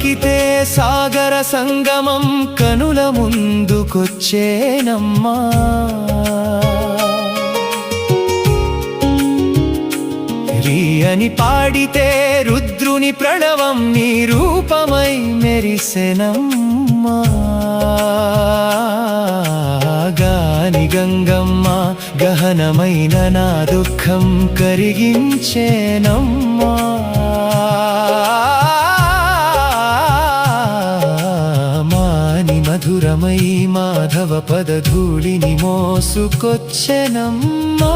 పలికితే సాగర సంగమం కనుల ముందుకొచ్చేనమ్మా. రీ అని పాడితే రుద్రుని ప్రణవం నీ రూపమై మెరిసెనమ్మా. గాని గంగమ్మ గహనమైన నా దుఃఖం కరిగించేనమ్మా. మాని మధురమై మాధవ పదధూళిని మోసుకొచ్చెనమ్మా.